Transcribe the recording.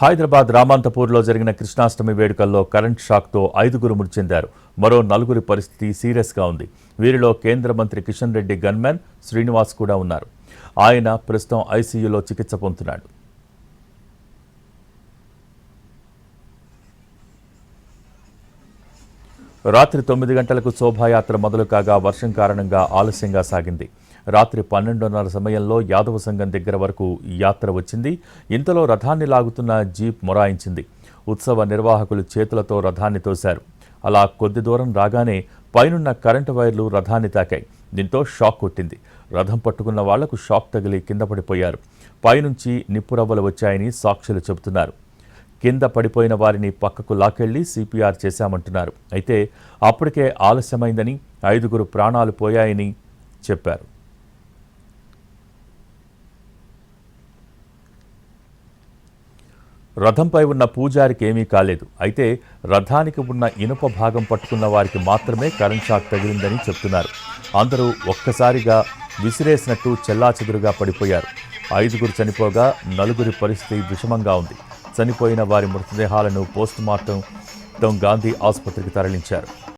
హైదరాబాద్ రామంతపూర్లో జరిగిన కృష్ణాష్టమి వేడుకల్లో కరెంట్ షాక్తో 5గురు మృతి చెందారు. మరో 4గురి పరిస్థితి సీరియస్గా ఉంది. వీరిలో కేంద్ర మంత్రి కిషన్ రెడ్డి గన్మ్యాన్ శ్రీనివాస్ కూడా ఉన్నారు. ఆయన ప్రస్తుతం ఐసీయూలో చికిత్స పొందుతున్నాడు. రాత్రి 9 గంటలకు శోభాయాత్ర మొదలు కాగా వర్షం కారణంగా ఆలస్యంగా సాగింది. రాత్రి 12:30 సమయంలో యాదవ సంఘం దగ్గర వరకు యాత్ర వచ్చింది. ఇంతలో రథాన్ని లాగుతున్న జీప్ మొరాయించింది. ఉత్సవ నిర్వాహకులు చేతులతో రథాన్ని తోశారు. అలా కొద్ది దూరం రాగానే పైనున్న కరెంటు వైర్లు రథాన్ని తాకాయి. దీంతో షాక్ కొట్టింది. రథం పట్టుకున్న వాళ్లకు షాక్ తగిలి కింద పడిపోయారు. పైనుంచి నిప్పురవ్వలు వచ్చాయని సాక్షులు చెబుతున్నారు. కింద పడిపోయిన వారిని పక్కకు లాకెళ్లి సిపిఆర్ చేశామంటున్నారు. అయితే అప్పటికే ఆలస్యమైందని 5గురు ప్రాణాలు పోయాయని చెప్పారు. రథంపై ఉన్న పూజారికి ఏమీ కాలేదు. అయితే రథానికి ఉన్న ఇనుప భాగం పట్టుకున్న వారికి మాత్రమే కరెంట్ షాక్ తగిలిందని చెప్తున్నారు. అందరూ ఒక్కసారిగా విసిరేసినట్టు చెల్లాచెదురుగా పడిపోయారు. 5గురు చనిపోగా 4గురి పరిస్థితి విషమంగా ఉంది. చనిపోయిన వారి మృతదేహాలను పోస్టుమార్టం గాంధీ ఆసుపత్రికి తరలించారు.